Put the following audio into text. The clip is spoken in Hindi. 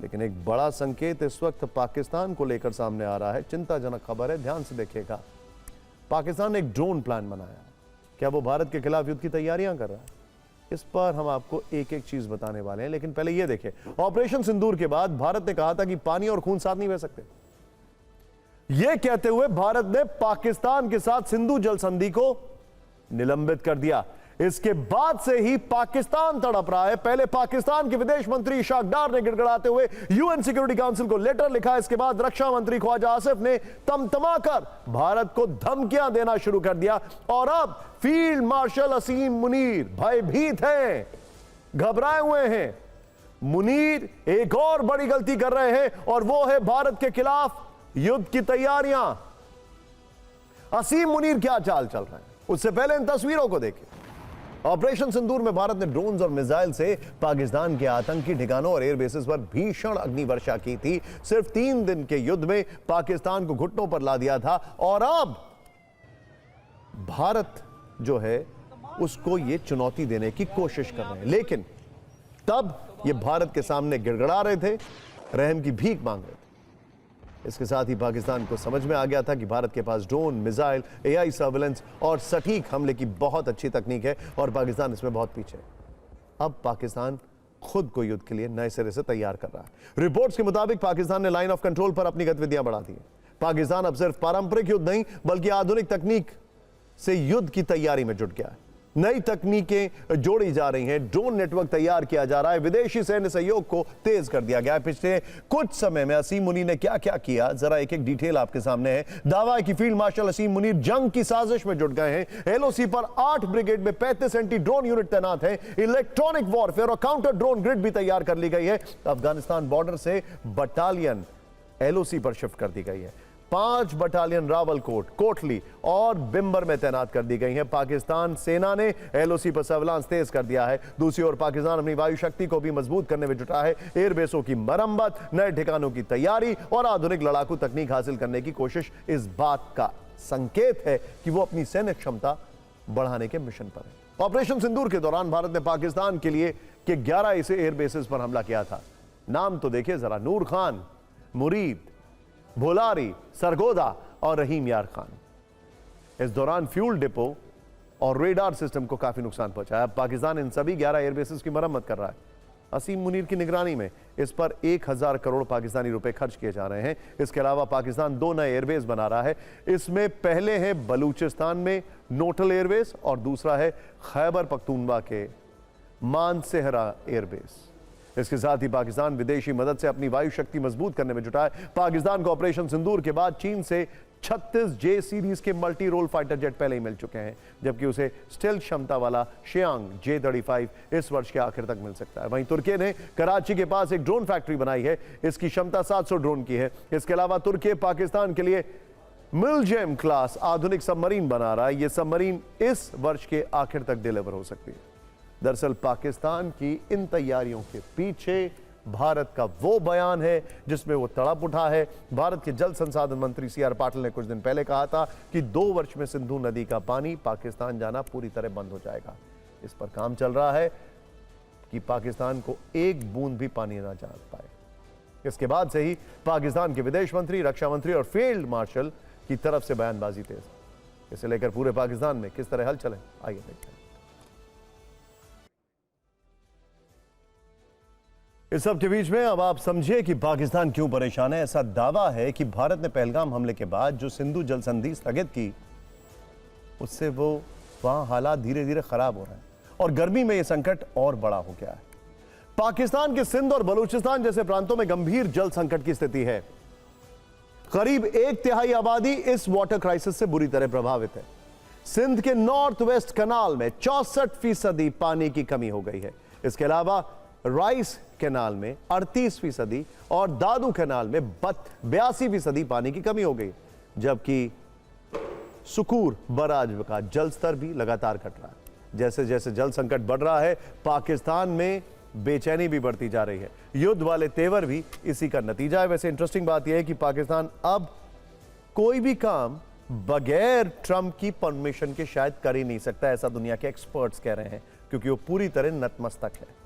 लेकिन एक बड़ा संकेत इस वक्त पाकिस्तान को लेकर सामने आ रहा है। चिंताजनक खबर है, ध्यान से देखिएगा। पाकिस्तान ने एक ड्रोन प्लान बनाया। क्या वो भारत के खिलाफ युद्ध की तैयारियां कर रहा है? इस पर हम आपको एक एक चीज बताने वाले हैं, लेकिन पहले यह देखें। ऑपरेशन सिंदूर के बाद भारत ने कहा था कि पानी और खून साथ नहीं बह सकते। यह कहते हुए भारत ने पाकिस्तान के साथ सिंधु जल संधि को निलंबित कर दिया। इसके बाद से ही पाकिस्तान तड़प रहा है। पहले पाकिस्तान के विदेश मंत्री इशाक डार ने गिड़गिड़ाते हुए यूएन सिक्योरिटी काउंसिल को लेटर लिखा। इसके बाद रक्षा मंत्री ख्वाजा आसिफ ने तमतमाकर भारत को धमकियां देना शुरू कर दिया। और अब फील्ड मार्शल असीम मुनीर भयभीत हैं, घबराए हुए हैं। मुनीर एक और बड़ी गलती कर रहे हैं और वो है भारत के खिलाफ युद्ध की तैयारियां। असीम मुनीर क्या चाल चल रहे हैं, उससे पहले इन तस्वीरों को देखें। ऑपरेशन सिंदूर में भारत ने ड्रोन्स और मिसाइल से पाकिस्तान के आतंकी ठिकानों और एयरबेसेस पर भीषण अग्निवर्षा की थी। सिर्फ 3 दिन के युद्ध में पाकिस्तान को घुटनों पर ला दिया था और अब भारत जो है उसको ये चुनौती देने की कोशिश कर रहे हैं। लेकिन तब ये भारत के सामने गिड़गिड़ा रहे थे, रहम की भीख मांग रहे थे। इसके साथ ही पाकिस्तान को समझ में आ गया था कि भारत के पास ड्रोन, मिसाइल, एआई सर्विलेंस और सटीक हमले की बहुत अच्छी तकनीक है और पाकिस्तान इसमें बहुत पीछे है। अब पाकिस्तान खुद को युद्ध के लिए नए सिरे से तैयार कर रहा है। रिपोर्ट्स के मुताबिक पाकिस्तान ने लाइन ऑफ कंट्रोल पर अपनी गतिविधियां बढ़ा दी है। पाकिस्तान अब सिर्फ पारंपरिक युद्ध नहीं बल्कि आधुनिक तकनीक से युद्ध की तैयारी में जुट गया है। नई तकनीकें जोड़ी जा रही हैं, ड्रोन नेटवर्क तैयार किया जा रहा है, विदेशी सैन्य सहयोग को तेज कर दिया गया है। पिछले कुछ समय में असीम मुनीर ने क्या क्या किया, जरा एक एक डिटेल आपके सामने है। दावा है कि फील्ड मार्शल असीम मुनीर जंग की साजिश में जुट गए हैं। एलओसी पर 8 ब्रिगेड में 35 एंटी ड्रोन यूनिट तैनात हैं। इलेक्ट्रॉनिक वॉरफेयर और काउंटर ड्रोन ग्रिड भी तैयार कर ली गई है। अफगानिस्तान बॉर्डर से बटालियन एलओसी पर शिफ्ट कर दी गई है। 5 बटालियन रावलकोट, कोटली और बिम्बर में तैनात कर दी गई हैं। पाकिस्तान सेना ने एलओसी पर सर्विलांस तेज कर दिया है। दूसरी ओर पाकिस्तान अपनी वायु शक्ति को भी मजबूत करने में जुटा है। एयरबेसों की मरम्मत, नए ठिकानों की तैयारी और आधुनिक लड़ाकू तकनीक हासिल करने की कोशिश इस बात का संकेत है कि वो अपनी सैन्य क्षमता बढ़ाने के मिशन पर है। ऑपरेशन सिंदूर के दौरान भारत ने पाकिस्तान के लिए 11 ऐसे एयरबेसेस पर हमला किया था। नाम तो देखिए जरा, नूर खान, मुरीद, भोलारी, सरगोदा और रहीम यार खान। इस दौरान फ्यूल डिपो और रेडार सिस्टम को काफी नुकसान पहुंचा है। पाकिस्तान इन सभी 11 एयरबेसेस की मरम्मत कर रहा है। असीम मुनीर की निगरानी में इस पर 1000 करोड़ पाकिस्तानी रुपए खर्च किए जा रहे हैं। इसके अलावा पाकिस्तान 2 नए एयरबेस बना रहा है। इसमें पहले है बलूचिस्तान में नोटल एयरबेस और दूसरा है खैबर पख्तूनख्वा के मानसेहरा एयरबेस। इसके साथ ही पाकिस्तान विदेशी मदद से अपनी वायु शक्ति मजबूत करने में जुटा है। पाकिस्तान को ऑपरेशन सिंदूर के बाद चीन से 36 जे सीरीज के मल्टी रोल फाइटर जेट पहले ही मिल चुके हैं, जबकि उसे स्टेल्थ क्षमता वाला शियांग J-35 इस वर्ष के आखिर तक मिल सकता है। वहीं तुर्की ने कराची के पास एक ड्रोन फैक्ट्री बनाई है। इसकी क्षमता 700 ड्रोन की है। इसके अलावा तुर्की पाकिस्तान के लिए मिलजेम क्लास आधुनिक सबमरीन बना रहा है। यह सबमरीन इस वर्ष के आखिर तक डिलीवर हो सकती है। दरअसल पाकिस्तान की इन तैयारियों के पीछे भारत का वो बयान है जिसमें वो तड़प उठा है। भारत के जल संसाधन मंत्री CR पाटिल ने कुछ दिन पहले कहा था कि 2 वर्ष में सिंधु नदी का पानी पाकिस्तान जाना पूरी तरह बंद हो जाएगा। इस पर काम चल रहा है कि पाकिस्तान को एक बूंद भी पानी ना जा पाए। इसके बाद से ही पाकिस्तान के विदेश मंत्री, रक्षा मंत्री और फील्ड मार्शल की तरफ से बयानबाजी तेज। इसे लेकर पूरे पाकिस्तान में किस तरह हलचल है, आइए देखते हैं। इस सब के बीच में अब आप समझिए कि पाकिस्तान क्यों परेशान है। ऐसा दावा है कि भारत ने पहलगाम हमले के बाद जो सिंधु जल संधि स्थगित की, उससे वो वहां हालात धीरे धीरे खराब हो रहे हैं और गर्मी में यह संकट और बड़ा हो गया है। पाकिस्तान के सिंध और बलूचिस्तान जैसे प्रांतों में गंभीर जल संकट की स्थिति है। करीब 1/3 आबादी इस वाटर क्राइसिस से बुरी तरह प्रभावित है। सिंध के नॉर्थ वेस्ट कनाल में 64% पानी की कमी हो गई है। इसके अलावा राइस कैनाल में 38% और दादू कैनाल में 82% पानी की कमी हो गई, जबकि सुकूर बराज का जल स्तर भी लगातार घट रहा है। जैसे जैसे जल संकट बढ़ रहा है, पाकिस्तान में बेचैनी भी बढ़ती जा रही है। युद्ध वाले तेवर भी इसी का नतीजा है। वैसे इंटरेस्टिंग बात यह है कि पाकिस्तान अब कोई भी काम बगैर ट्रंप की परमिशन के शायद कर ही नहीं सकता, ऐसा दुनिया के एक्सपर्ट्स कह रहे हैं, क्योंकि वो पूरी तरह नतमस्तक है।